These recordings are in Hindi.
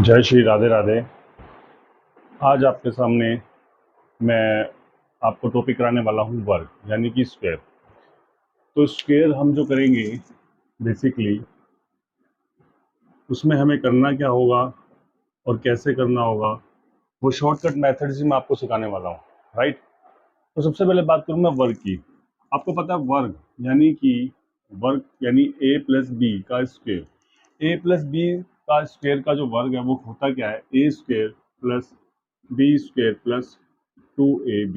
जय श्री राधे राधे। आज आपके सामने मैं आपको टॉपिक कराने वाला हूँ वर्ग यानी कि स्क्वायर। तो स्क्वायर हम जो करेंगे बेसिकली उसमें हमें करना क्या होगा और कैसे करना होगा वो शॉर्टकट मेथड से मैं आपको सिखाने वाला हूँ। राइट। तो सबसे पहले बात करूँ मैं वर्ग की। आपको पता है वर्ग यानी ए प्लस बी का स्क्वायर। ए प्लस बी का स्क्वायर का जो वर्ग है वो होता क्या है, A square plus B square plus 2ab।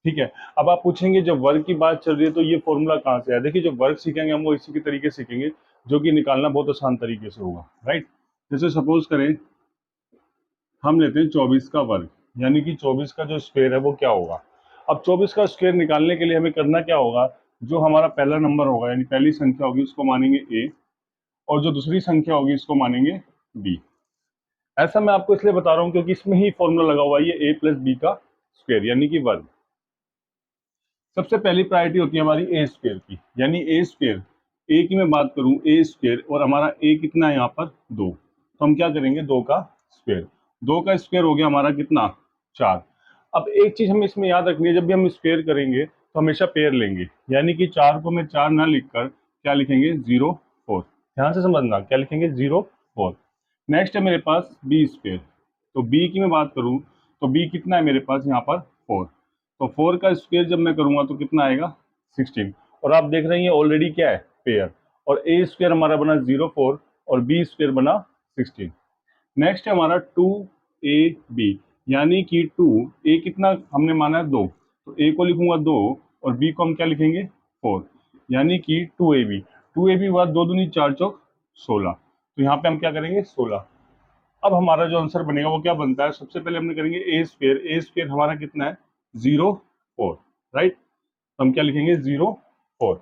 ठीक है। अब आप पूछेंगे जब वर्ग की बात चल रही है तो ये फॉर्मूला कहाँ से है। देखिए जो वर्ग सीखेंगे हम वो इसी के तरीके सीखेंगे जो कि निकालना बहुत आसान तरीके से होगा। राइट। जैसे सपोज करें हम लेते हैं 24 का वर्ग यानी कि 24 का जो स्क्वायर है वो क्या होगा। अब 24 का स्क्वायर निकालने के लिए हमें करना क्या होगा, जो हमारा पहला नंबर होगा यानी पहली संख्या होगी उसको मानेंगे ए और जो दूसरी संख्या होगी इसको मानेंगे बी। ऐसा मैं आपको इसलिए बता रहा हूँ क्योंकि इसमें ही फॉर्मूला लगा हुआ है ये ए प्लस बी का स्क्वायर यानी कि वर्ग। सबसे पहली प्रायोरिटी होती है हमारी ए स्क्वायर की यानी ए स्क्वायर। ए की मैं बात करूं ए स्क्वायर और हमारा ए कितना है यहाँ पर 2, तो हम क्या करेंगे 2 का स्क्वायर। 2 का स्क्वायर हो गया हमारा कितना 4। अब एक चीज हमें इसमें याद रखनी है, जब भी हम स्क्वायर करेंगे तो हमेशा पेयर लेंगे यानी कि 4 को मैं 4 ना लिखकर क्या लिखेंगे 0 4। ध्यान से समझना क्या लिखेंगे 0 4। नेक्स्ट है मेरे पास बी स्क्वायर। तो बी की मैं बात करूं तो बी कितना है मेरे पास यहाँ पर 4। तो 4 का स्क्वायर जब मैं करूंगा तो कितना आएगा 16। और आप देख रहे हैं ऑलरेडी क्या है पेयर। और ए स्क्वायर हमारा बना 0 4 और बी स्क्वायर बना 16। नेक्स्ट है हमारा 2ab यानी कि 2 ए कितना हमने माना है 2, तो ए को लिखूंगा 2 और बी को हम क्या लिखेंगे 4 यानी कि 2ab हुआ 2 दूनी 4 चौक 16। तो यहाँ पे हम क्या करेंगे 16। अब हमारा जो आंसर बनेगा वो क्या बनता है, सबसे पहले हमने करेंगे ए स्क्वायर हमारा कितना है 0 4। राइट। तो हम क्या लिखेंगे 0 4।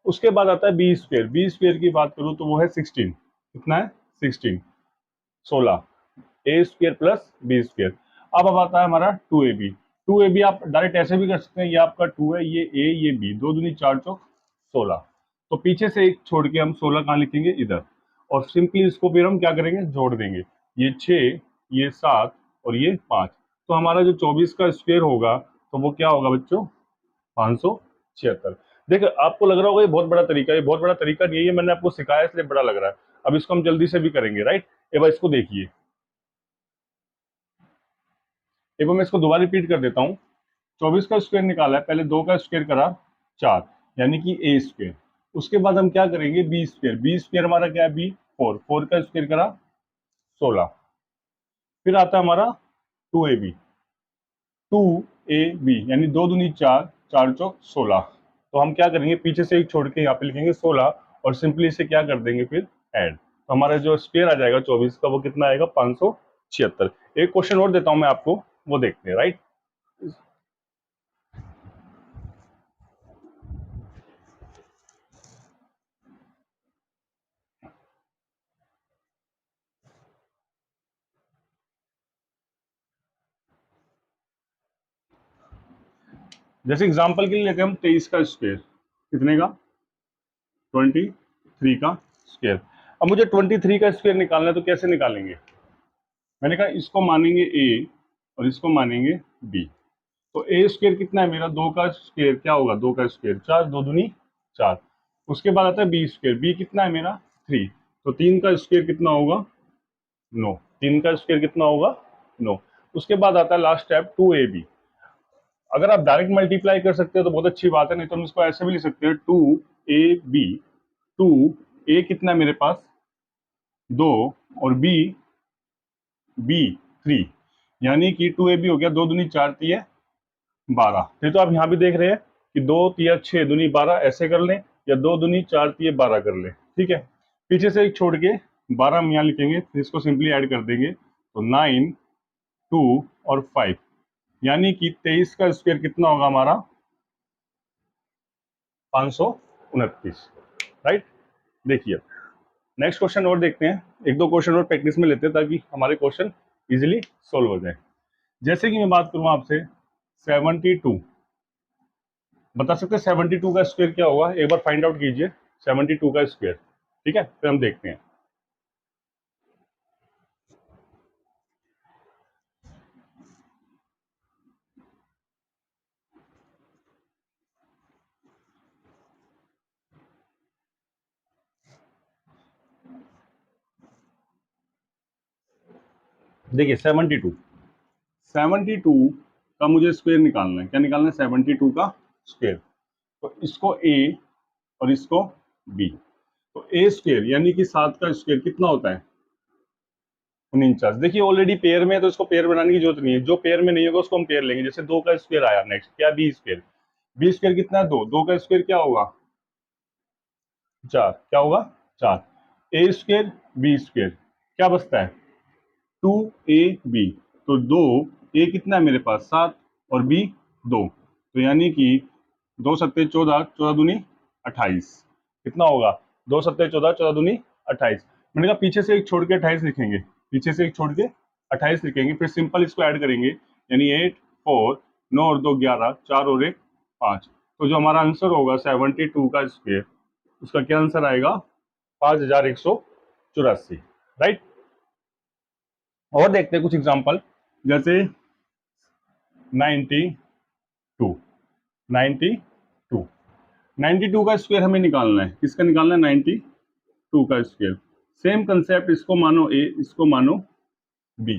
उसके बाद आता है बी स्क्वायर की बात करूं तो वो है 16। कितना है 16 16 ए स्क्वायर प्लस बी स्क्वायर। अब आता है हमारा 2ab आप डायरेक्ट ऐसे भी कर सकते हैं, ये आपका 2 है ये ए ये बी, 2 दूनी 4 चौक 16। तो पीछे से एक छोड़ के हम 16 कहाँ लिखेंगे इधर और सिंपली इसको फिर हम क्या करेंगे जोड़ देंगे, ये 6 ये 7 और ये 5। तो हमारा जो 24 का स्क्वायर होगा तो वो क्या होगा बच्चों 576। देखो आपको लग रहा होगा ये बहुत बड़ा तरीका है, ये बहुत बड़ा तरीका नहीं है, ये मैंने आपको सिखाया इसलिए बड़ा लग रहा है। अब इसको हम जल्दी से भी करेंगे। राइट। एक बार इसको देखिए, एक बार मैं इसको दोबारा रिपीट कर देता हूँ। 24 का स्क्वायर निकाला है, पहले 2 का स्क्वायर करा 4 यानी कि ए स्क्वायर। उसके बाद हम क्या करेंगे बी स्क्वायर हमारा क्या है बी 4 का स्क्वायर करा 16। फिर आता है हमारा 2ab यानी 2 दूनी 4 4 चौक 16। तो हम क्या करेंगे पीछे से एक छोड़ के यहाँ पे लिखेंगे 16 और सिंपली इसे क्या कर देंगे फिर ऐड। तो हमारा जो स्क्वायर आ जाएगा 24 का वो कितना आएगा 576। एक क्वेश्चन और देता हूं मैं आपको, वो देखते हैं। राइट। जैसे एग्जांपल के लिए लेते हैं हम 23 का स्क्वायर। कितने का 23 का स्क्वायर। अब मुझे 23 का स्क्वायर निकालना है तो कैसे निकालेंगे, मैंने कहा इसको मानेंगे ए और इसको मानेंगे बी। तो ए स्क्वायर कितना है मेरा 2 का स्क्वायर क्या होगा 2 का स्क्वायर 4 2 दूनी 4। उसके बाद आता है बी स्क्वायर, बी कितना है मेरा 3। तो 3 का स्क्वायर कितना होगा 9। 3 का स्क्वायर कितना होगा 9। उसके बाद आता है लास्ट स्टेप 2ab। अगर आप डायरेक्ट मल्टीप्लाई कर सकते हो तो बहुत अच्छी बात है, नहीं तो हम इसको ऐसे भी लिख सकते हैं 2ab। 2a कितना है मेरे पास 2 और बी 3 यानी कि 2ab हो गया 2 दूनी 4 3 12। फिर तो आप यहाँ भी देख रहे हैं कि 2 3 6 दूनी 12 ऐसे कर लें या 2 दूनी 4 3 12 कर लें। ठीक है। पीछे से एक छोड़ के 12 हम यहाँ लिखेंगे, फिर इसको सिंपली ऐड कर देंगे तो 9 2 और 5 यानी कि 23 का स्क्वायर कितना होगा हमारा 529। राइट। देखिए नेक्स्ट क्वेश्चन और देखते हैं, एक दो क्वेश्चन और प्रैक्टिस में लेते हैं ताकि हमारे क्वेश्चन इजीली सोल्व हो जाए। जैसे कि मैं बात करूं आपसे 72, बता सकते हैं 72 का स्क्वायर क्या होगा, एक बार फाइंड आउट कीजिए 72 का स्क्वायर। ठीक है फिर हम देखते हैं। देखिए 72 का मुझे स्क्वायर निकालना है। क्या निकालना है? 72 का स्क्वायर। तो इसको ए और इसको बी। तो ए स्क्वायर यानी कि 7 का स्क्वायर कितना होता है? 49। देखिए ऑलरेडी पेयर में है तो इसको पेयर बनाने की जरूरत नहीं है। जो पेयर में नहीं होगा उसको हम पेयर लेंगे। जैसे 2 का स्क्वायर आया, नेक्स्ट क्या? B square. बी स्क्वायर कितना है? 2। 2 का स्क्वायर क्या होगा? 4। क्या होगा? 4। ए स्क्वायर बी स्क्वायर क्या बचता है? 2ab। तो 2, ए कितना है मेरे पास? 7 और बी 2। तो यानी कि 2 सत्ते 14, 14 दूनी 28। कितना होगा? 2 सत्ते 14, 14 दूनी 28। मैंने कहा पीछे से एक छोड़ के 28 लिखेंगे। पीछे से एक छोड़ के 28 लिखेंगे, फिर सिंपल इसको ऐड करेंगे। यानी 8 4 9 और 2 11, 4 और 1 5। तो जो हमारा आंसर होगा 72 का स्क्वायर, उसका क्या आंसर आएगा? 5184। राइट। और देखते हैं कुछ एग्जांपल। जैसे 92। 92 92 का स्क्वायर हमें निकालना है। किसका निकालना है? 92 का स्क्वायर। सेम कंसेप्ट, इसको मानो ए, इसको मानो बी।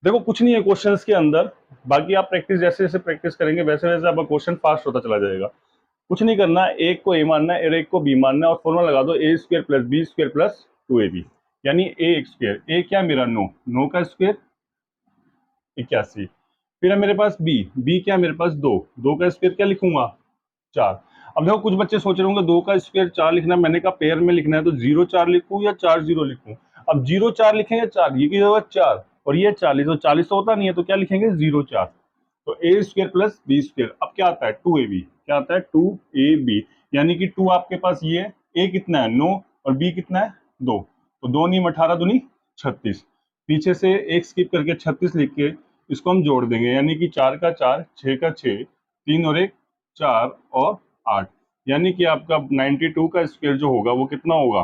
देखो कुछ नहीं है क्वेश्चंस के अंदर। बाकी आप प्रैक्टिस जैसे जैसे प्रैक्टिस करेंगे वैसे वैसे आपका क्वेश्चन फास्ट होता चला जाएगा। कुछ नहीं करना, एक को ए मानना है और एक को बी मानना है, और फॉर्मूला लगा दो A square plus B square plus 2ab। यानी ए स्क्वायर, ए क्या मेरा? 9। 9 का स्क्वायर 81। फिर है मेरे पास बी। बी क्या मेरे पास? 2। 2 का स्क्वायर क्या लिखूंगा? 4। अब देखो कुछ बच्चे सोच रहे होंगे 2 का स्क्वायर 4 लिखना है, मैंने कहा पेयर में लिखना है तो 0 4 लिखूं या 4 0 लिखूं? अब 0 4 लिखें या 4? ये की होगा 4 और ये 40, तो 40 तो होता नहीं है, तो क्या लिखेंगे? 0 4। तो A square plus B square. अब क्या आता है? 2ab। क्या आता है? 2ab। यानी कि 2 आपके पास ये है, ए कितना है? 9 और बी कितना है? 2। तो 2 नीम 18 दूनी 36। पीछे से एक स्किप करके 36 लिख के इसको हम जोड़ देंगे। यानी कि 4 का 4, 6 का 6, 3 और 1 4 और 8। यानी कि आपका 92 का स्क्वायर जो होगा वो कितना होगा?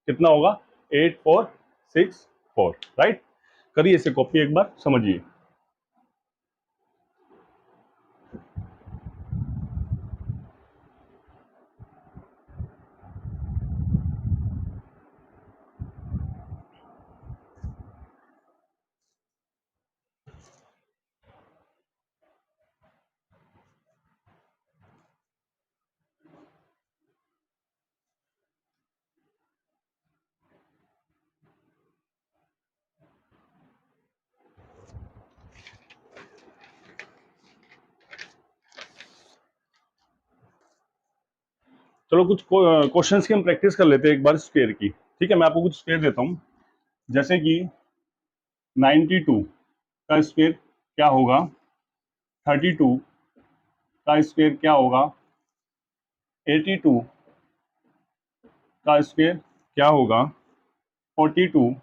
कितना होगा? 8464। राइट। करिए इसे कॉपी एक बार, समझिए। चलो कुछ क्वेश्चंस की हम प्रैक्टिस कर लेते हैं एक बार स्क्वायर की। ठीक है, मैं आपको कुछ स्क्वायर देता हूं। जैसे कि 92 का स्क्वायर क्या होगा? 32 का स्क्वायर क्या होगा? 82 का स्क्वायर क्या होगा? 42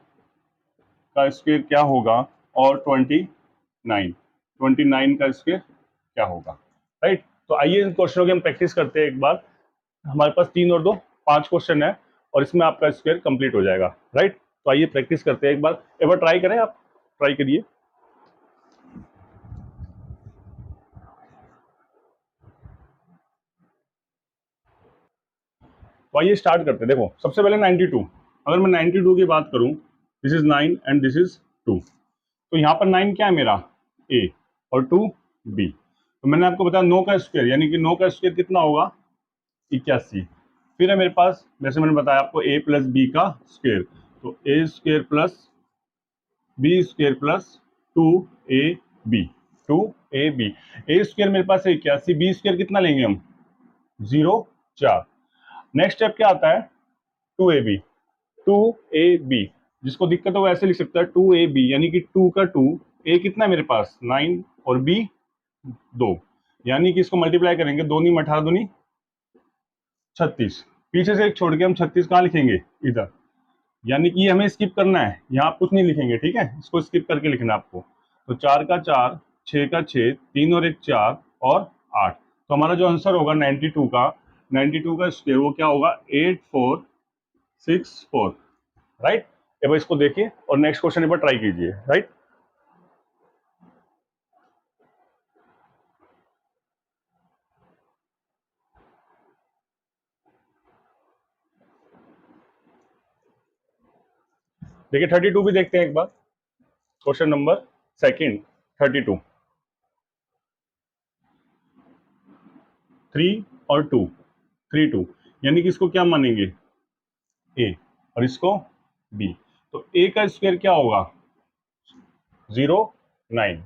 का स्क्वायर क्या होगा? और 29 का स्क्वायर क्या होगा? राइट। तो आइए इन क्वेश्चनों की हम प्रैक्टिस करते हैं एक बार। हमारे पास 3 और 2 5 क्वेश्चन है और इसमें आपका स्क्वायर कंप्लीट हो जाएगा। राइट। तो आइए प्रैक्टिस करते हैं एक बार ट्राई करें, आप ट्राई करिए। तो आइए स्टार्ट करते हैं। देखो सबसे पहले 92। अगर मैं 92 की बात करूं, this is 9 and this is 2। तो यहाँ पर 9 क्या है मेरा? ए और 2 बी। तो मैंने आपको बताया 9 का स्क्वायर, यानी कि 9 का स्क्वायर कितना होगा? 81। फिर है मेरे पास, जैसे मैंने बताया आपको, ए प्लस बी का स्क्वायर। तो A square plus B square plus 2ab। 2ab। A square मेरे पास है 81, बी स्क्वायर कितना लेंगे हम? 0 4। नेक्स्ट स्टेप क्या आता है? 2ab। 2ab, जिसको दिक्कत है वो ऐसे लिख सकता है 2ab, यानी कि 2 का 2, ए कितना है मेरे पास? 9 और बी 2। यानी कि इसको मल्टीप्लाई करेंगे, 2 नी 18 दूनी 36। पीछे से एक छोड़ के हम 36 कहाँ लिखेंगे? इधर। यानी कि ये हमें स्किप करना है, यहाँ आप कुछ नहीं लिखेंगे। ठीक है, इसको स्किप करके लिखना है आपको। तो 4 का 4, 6 का 6, 3 और 1 4 और 8। तो हमारा जो आंसर होगा 92 का स्क्वायर वो क्या होगा? 8464। राइट। एक बार इसको देखिए और नेक्स्ट क्वेश्चन एक बार ट्राई कीजिए। राइट। देखिए 32 भी देखते हैं एक बार। क्वेश्चन नंबर सेकंड 32, 3 और 2, 3 2, यानी कि इसको क्या मानेंगे ए और इसको बी। तो ए का स्क्वायर क्या होगा 0 9,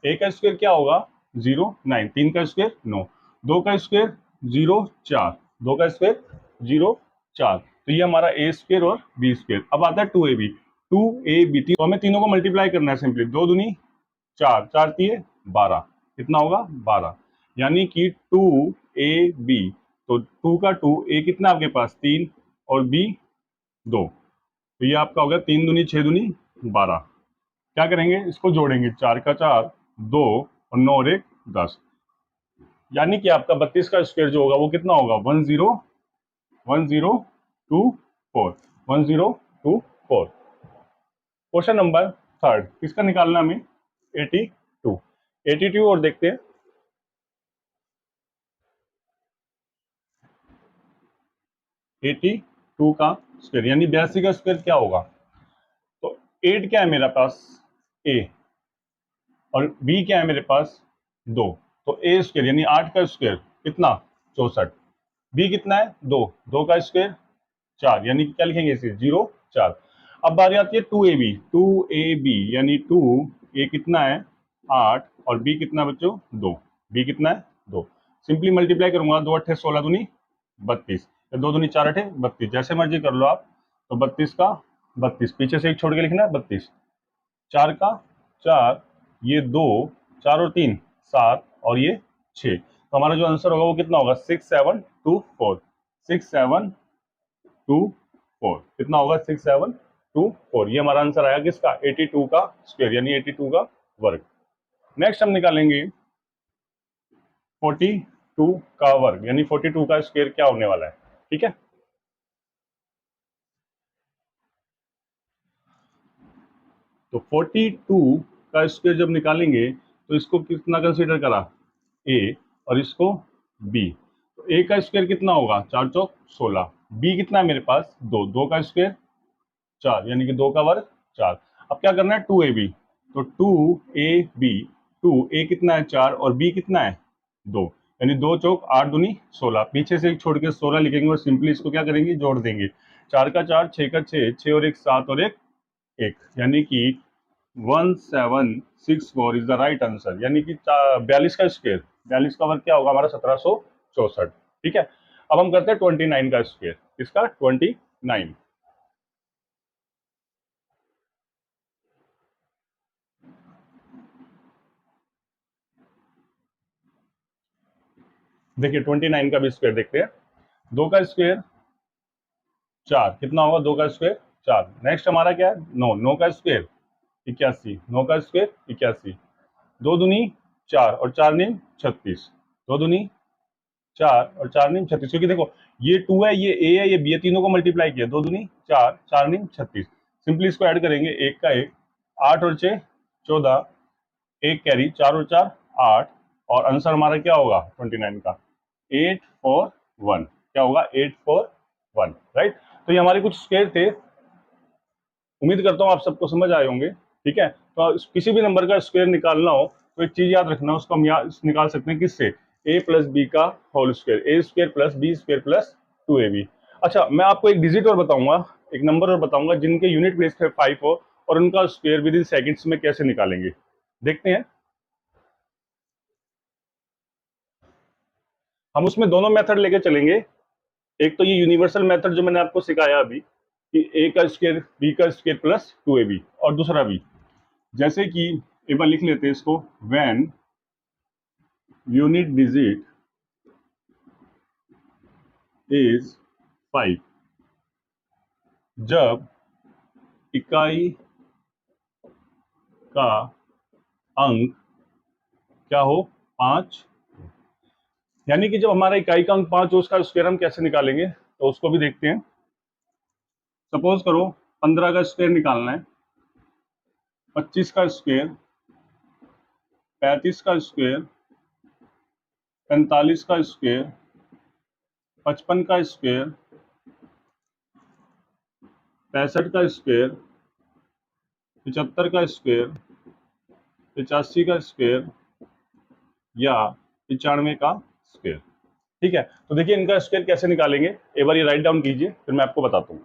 ए का स्क्वायर क्या होगा 0 9, 3 का स्क्वायर 9, 2 का स्क्वायर 0 4, 2 का स्क्वायर 0 4। तो ये हमारा ए स्क्वायर और बी स्क्वायर। अब आता है 2ab, 2ab, तो हमें तीनों को मल्टीप्लाई करना है सिंपली। 2 दूनी 4, 4 तीय 12, कितना होगा 12, यानी कि 2ab, तो 2 का 2, ए कितना आपके पास 3 और बी 2, तो ये आपका हो गया 3 दूनी 6 दूनी 12। क्या करेंगे इसको जोड़ेंगे, 4 का 4 2 और 9 और 1 10, यानी कि आपका 32 का स्क्वायर जो होगा वो कितना होगा 1024, 1024। क्वेश्चन नंबर थर्ड, किसका निकालना हमें 82, 82 और देखते हैं। 82 का स्क्वायर यानी 82 का स्क्वायर क्या होगा, तो 8 क्या है मेरे पास ए और बी क्या है मेरे पास 2, तो ए स्क्वायर यानी 8 का स्क्वायर कितना 64, बी कितना है 2, 2 का स्क्वायर 4, यानी कि क्या लिखेंगे इसे 0 4। अब बारी आती है 2ab, 2ab यानी 2, ए कितना है 8 और बी कितना बच्चों 2, बी कितना है 2। सिंपली मल्टीप्लाई करूंगा, 2 अट्ठे 16 दूनी 32, 2 दूनी 4 अट्ठे 32, जैसे मर्जी कर लो आप। तो 32 का 32, पीछे से एक छोड़ के लिखना है 32, 4 का 4, ये 2, 4 और 3 7 और ये 6, तो हमारा जो आंसर होगा वो कितना होगा 6724, 6724, कितना होगा 6724। ये हमारा आंसर आया किसका 82 का स्क्वायर यानी 82 का वर्ग। नेक्स्ट हम निकालेंगे 42 का वर्ग यानी 42 का स्क्वायर क्या होने वाला है, ठीक है। तो 42 का स्क्वायर जब निकालेंगे तो इसको कितना कंसीडर करा ए और इसको बी, तो ए का स्क्वायर कितना होगा 4 चौक 16, बी कितना है मेरे पास 2, 2 का स्क्वायर 4 यानी कि 2 का वर्ग 4। अब क्या करना है 2ab, तो 2ab, 2a कितना है 4 और b कितना है 2, यानी 2 चौक 8 दूनी 16, पीछे से एक छोड़ के 16 लिखेंगे और सिंपली इसको क्या करेंगे जोड़ देंगे, 4 का 4 6 का 6, 6 और 1 7 और 1 1, यानी कि 1764 इज द राइट आंसर, यानी कि 42 का स्क्वायर, 42 का वर्ग क्या होगा हमारा 1764, ठीक है। अब हम करते हैं 29 का स्क्वायर, इसका 29। देखिए 29 का भी स्क्वायर देखते हैं, 2 का स्क्वायर 4, कितना होगा 2 का स्क्वायर 4। नेक्स्ट हमारा क्या है 9, 9 का स्क्वायर 81, 9 का स्क्वायर 81, 2 दूनी 4 और 4 नीम 36, 2 दूनी 4 और 4 नीम 36, क्योंकि देखो ये 2 है ये ए है ये बी है, तीनों को मल्टीप्लाई किया, 2 दूनी 4, 4 नीम 36, सिंपली इसको ऐड करेंगे, एक का एक 8 और 6 14, एक कैरी 4 और 4 8, और आंसर हमारा क्या होगा 29 का 841, क्या होगा 841, राइट। तो ये हमारे कुछ स्क्वायर थे, उम्मीद करता हूँ आप सबको समझ आए होंगे, ठीक है। तो किसी भी नंबर का स्क्वायर निकालना हो तो एक चीज याद रखना, उसको हम निकाल सकते हैं किससे, ए प्लस बी का whole square, A square plus B square plus 2ab। अच्छा मैं आपको एक डिजिट और बताऊंगा, एक नंबर और बताऊंगा जिनके यूनिट प्लेस पे 5 हो और उनका स्क्वायर विद इन सेकेंड्स में कैसे निकालेंगे, देखते हैं। हम उसमें दोनों मेथड लेके चलेंगे, एक तो ये यूनिवर्सल मेथड जो मैंने आपको सिखाया अभी कि ए का स्क्वायर बी का स्क्वायर प्लस 2ab, और दूसरा भी जैसे कि एक बार लिख लेते हैं इसको, व्हेन यूनिट डिजिट इज 5, जब इकाई का अंक क्या हो 5, यानी कि जब हमारा इकाई का अंक 5 हो उसका स्क्वायर हम कैसे निकालेंगे, तो उसको भी देखते हैं। सपोज करो 15 का स्क्वायर निकालना है, 25 का स्क्वायर, 35 का स्क्वायर, 45 का स्क्वायर, 55 का स्क्वायर, 65 का स्क्वायर, 75 का स्क्वायर, 85 का स्क्वायर या 95 का स्क्वायर। ठीक है, तो देखिए इनका स्क्वायर कैसे निकालेंगे, एक बार ये राइट डाउन कीजिए, फिर मैं आपको बताता हूँ।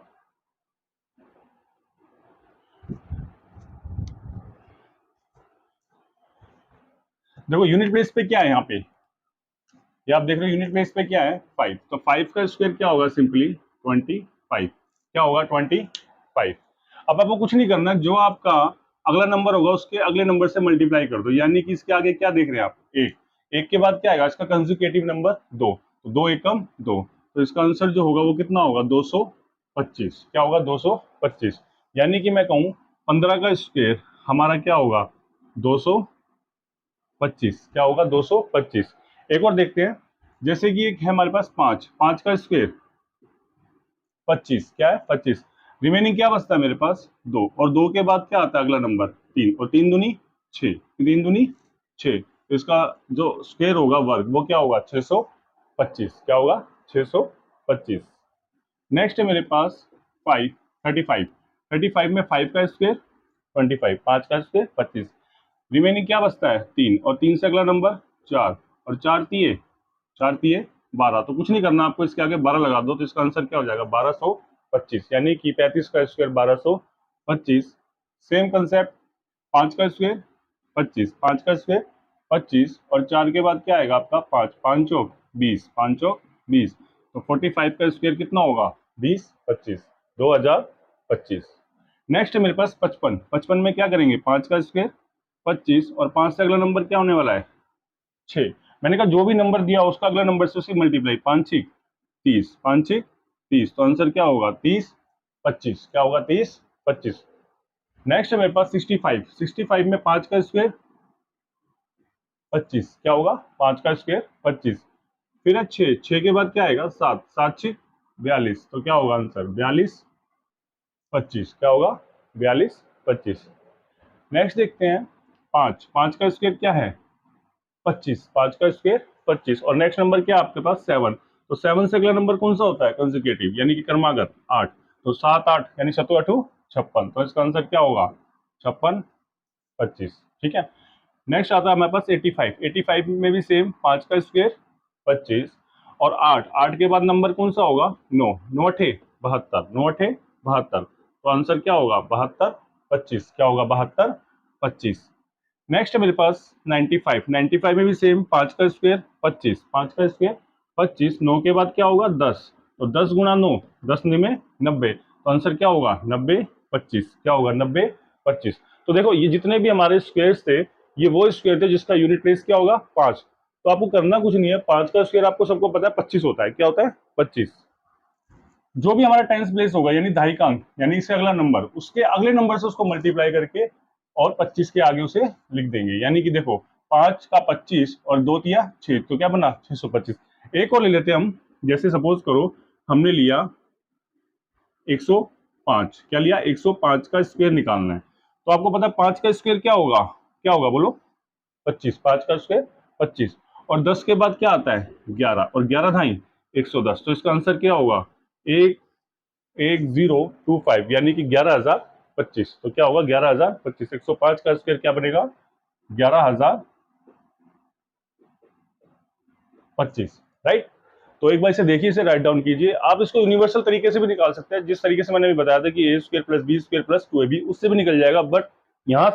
देखो यूनिट प्लेस पे क्या है यहाँ पे, ये आप देख रहे हो यूनिट प्लेस पे क्या है 5, तो 5 का स्क्वायर क्या होगा, सिंपली 25। क्या होगा 25। अब आपको कुछ नहीं करना, जो आपका अगला नंबर होगा उसके अगले नंबर से मल्टीप्लाई कर दो, यानी कि इसके आगे क्या देख रहे हैं आप, एक, एक के बाद क्या आएगा इसका कंसेक्यूटिव नंबर 2, तो 2 एकम 2, तो इसका आंसर जो होगा वो कितना होगा 225। क्या होगा 225, यानी कि मैं कहूँ 15 का स्क्वायर हमारा क्या होगा 225। क्या होगा 225। एक और देखते हैं, जैसे कि एक है हमारे पास 5, 5 का स्क्वायर 25, क्या है 25, रिमेनिंग क्या बचता है मेरे पास 2, और 2 के बाद क्या आता है अगला नंबर 3, और 3 दूनी 6, 3 दूनी 6, तो इसका जो स्क्वायर होगा वर्ग वो क्या होगा 625। क्या होगा 625। नेक्स्ट है मेरे पास 5, 35, 35 में 5 का स्क्वायर 25, 5 का स्क्वायर 25, रिमेनिंग क्या बचता है 3, और 3 से अगला नंबर 4, और 4 तिये 4 तिये 12, तो कुछ नहीं करना आपको, इसके आगे 12 लगा दो, तो इसका आंसर क्या हो जाएगा 1225, यानी कि 35 का स्क्वायर 1225। सेम कंसेप्ट, 5 का स्क्वायर 25, 5 का स्क्वायर 25, और 4 के बाद क्या आएगा आपका 5, 5 चौक 20, 5 चौक 20, तो 45 का स्क्वायर कितना होगा 20 25, 2025। नेक्स्ट है मेरे पास 55, 55 में क्या करेंगे 5 का स्क्वायर 25, और 5 से अगला नंबर क्या होने वाला है 6, मैंने कहा जो भी नंबर दिया उसका अगला नंबर से उसकी मल्टीप्लाई, 5 6 30, 5 6 30, तो आंसर क्या होगा 30 25। क्या होगा 30 25। नेक्स्ट है मेरे पास 65, 65 में 5 का स्क्वायर 25, क्या होगा 5 का स्क्वायर 25, फिर है 6, 6 के बाद क्या आएगा 7, 7 6 42, तो क्या होगा आंसर 42 25। क्या होगा 42 25। नेक्स्ट देखते हैं 5, 5 का स्क्वायर क्या है 25, 5 का स्क्वायर 25, और नेक्स्ट नंबर क्या है आपके पास 7, तो 7 से अगला नंबर कौन सा होता है कंसेक्यूटिव, यानी कि क्रमागत 8, तो 7 8 यानी 7 8 56, तो इसका आंसर क्या होगा 56 25। ठीक है, नेक्स्ट आता है हमारे पास 85, 85 में भी सेम 5 का स्क्वायर 25, और 8, 8 के बाद नंबर कौन सा होगा 9, 9 अठे 72, 9 अठे 72, तो आंसर क्या होगा 72 25। क्या होगा 72 25। नेक्स्ट है मेरे पास 95, 95 में भी सेम 5 का स्क्वायर 25, 5 का स्क्वायर 25, 9 के बाद क्या होगा 10, तो 10 गुणा 9, 10 में 90, तो आंसर क्या होगा 90 25। क्या होगा 90 25। तो देखो ये जितने भी हमारे स्क्वायर्स थे ये वो स्क्वायर थे जिसका यूनिट प्लेस क्या होगा 5, तो आपको करना कुछ नहीं है, 5 का स्क्वायर आपको सबको पता है 25 होता है, क्या होता है 25। जो भी हमारा टेंस प्लेस होगा यानी दहाई का अंक, यानी इससे अगला नंबर उसके अगले नंबर से उसको मल्टीप्लाई करके और 25 के आगे उसे लिख देंगे, यानी कि देखो 5 का 25 और 2 तिया 6, तो क्या बना 625। एक और ले लेते हैं हम, जैसे सपोज करो हमने लिया 105, क्या लिया 105 का स्क्वायर निकालना है, तो आपको पता है 5 का स्क्वायर क्या होगा बोलो 25, 5 का स्क्वायर 25, और 10 के बाद क्या आता है 11, और 11 ढाई 110, तो इसका आंसर क्या होगा 1025, यानी कि 11,025, तो क्या होगा 11,025। 105 का स्क्वायर क्या बनेगा 11,025, राइट। तो एक बार इसे देखिए, इसे राइट डाउन कीजिए, आप इसको यूनिवर्सल तरीके से भी निकाल सकते हैं, जिस तरीके से मैंने अभी बताया था कि A square plus B square plus 2ab, उससे भी निकल जाएगा, बट यहाँ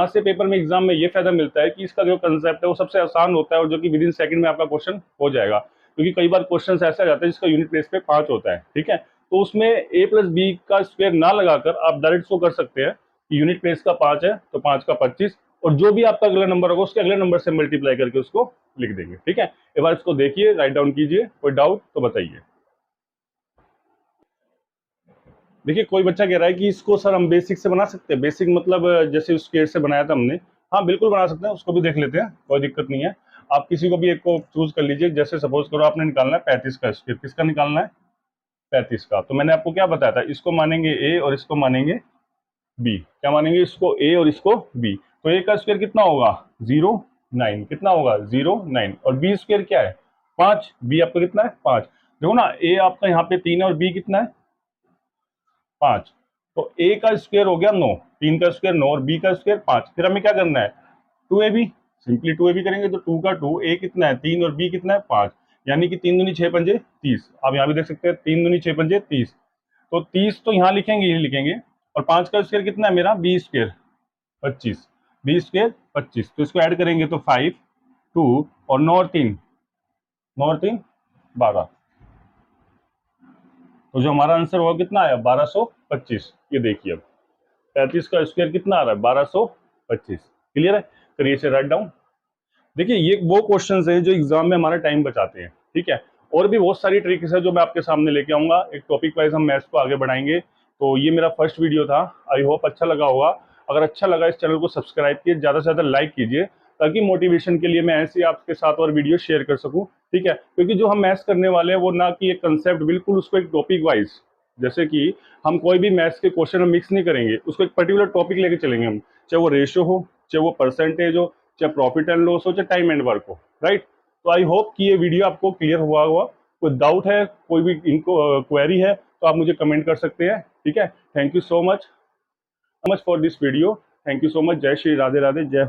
से पेपर में एग्जाम में ये फायदा मिलता है कि इसका जो कंसेप्ट है वो सबसे आसान होता है, और जो कि विद इन सेकंड में आपका क्वेश्चन हो जाएगा, क्योंकि कई बार क्वेश्चन ऐसा आ जाता है जिसका यूनिट प्लेस पे 5 होता है, ठीक है, तो उसमें a प्लस बी का स्क्वायर ना लगाकर आप डायरेक्ट इसको कर सकते हैं कि यूनिट प्लेस का 5 है तो 5 का 25, और जो भी आपका अगला नंबर होगा उसके अगले नंबर से मल्टीप्लाई करके उसको लिख देंगे, ठीक है। एक बार इसको देखिए, राइट डाउन कीजिए, कोई डाउट तो बताइए। देखिए कोई बच्चा कह रहा है कि इसको सर हम बेसिक से बना सकते हैं, बेसिक मतलब जैसे उस केस से बनाया था हमने, हाँ बिल्कुल बना सकते हैं, उसको भी देख लेते हैं, कोई दिक्कत नहीं है। आप किसी को भी एक को चूज कर लीजिए, जैसे सपोज करो आपने निकालना है 35 का स्क्वायर, किसका निकालना है 35 का, तो मैंने आपको क्या बताया था, इसको मानेंगे ए और इसको मानेंगे बी, क्या मानेंगे इसको ए और इसको बी, तो ए का स्क्वायर कितना होगा 0 9, कितना होगा 0 9, और बी स्क्वायर क्या है 5, बी आपका कितना है 5, देखो ना ए आपका यहाँ पे 3 है और बी कितना है 5, तो ए का स्क्वायर हो गया 9, 3 का स्क्वायर 9 और बी का स्क्वायर 5। फिर हमें क्या करना है, 2ab, सिंपली 2ab करेंगे तो 2 का 2, ए कितना है 3 और बी कितना है 5, यानी कि 3 दूनी 6 पंजे 30। आप यहाँ भी देख सकते हैं 3 दूनी 6 पंजे 30, तो 30 तो यहाँ लिखेंगे, ये लिखेंगे। और 5 का स्क्वायर कितना है मेरा, बी स्क्वायर 25, बी स्क्वायर 25, तो इसको ऐड करेंगे तो 5, 2 और 9 और 3, 9 और 3 12, तो जो हमारा आंसर होगा कितना आया 1225। ये देखिए अब 35 का स्क्वायर कितना आ रहा है 1225। क्लियर है, करिए इसे राइट डाउन। देखिए ये वो क्वेश्चंस हैं जो एग्जाम में हमारा टाइम बचाते हैं, ठीक है। और भी बहुत सारी ट्रिक्स है जो मैं आपके सामने लेके आऊंगा, एक टॉपिक वाइज हम मैथ्स को आगे बढ़ाएंगे। तो ये मेरा फर्स्ट वीडियो था, आई होप अच्छा लगा होगा। अगर अच्छा लगा इस चैनल को सब्सक्राइब कीजिए, ज़्यादा से ज़्यादा लाइक कीजिए, ताकि मोटिवेशन के लिए मैं ऐसे ही आपके साथ और वीडियो शेयर कर सकूँ, ठीक है। क्योंकि जो हम मैथ्स करने वाले हैं वो ना कि एक कंसेप्ट, बिल्कुल उसको एक टॉपिक वाइज, जैसे कि हम कोई भी मैथ्स के क्वेश्चन हम मिक्स नहीं करेंगे, उसको एक पर्टिकुलर टॉपिक लेके चलेंगे हम, चाहे वो रेशियो हो, चाहे वो परसेंटेज हो, चाहे प्रॉफिट एंड लॉस हो, चाहे टाइम एंड वर्क हो, राइट। तो आई होप कि ये वीडियो आपको क्लियर हुआ होगा। कोई डाउट है, कोई भी इनको क्वेरी है तो आप मुझे कमेंट कर सकते हैं, ठीक है। Thank you so much for this video, thank you so much. जय श्री राधे राधे, जय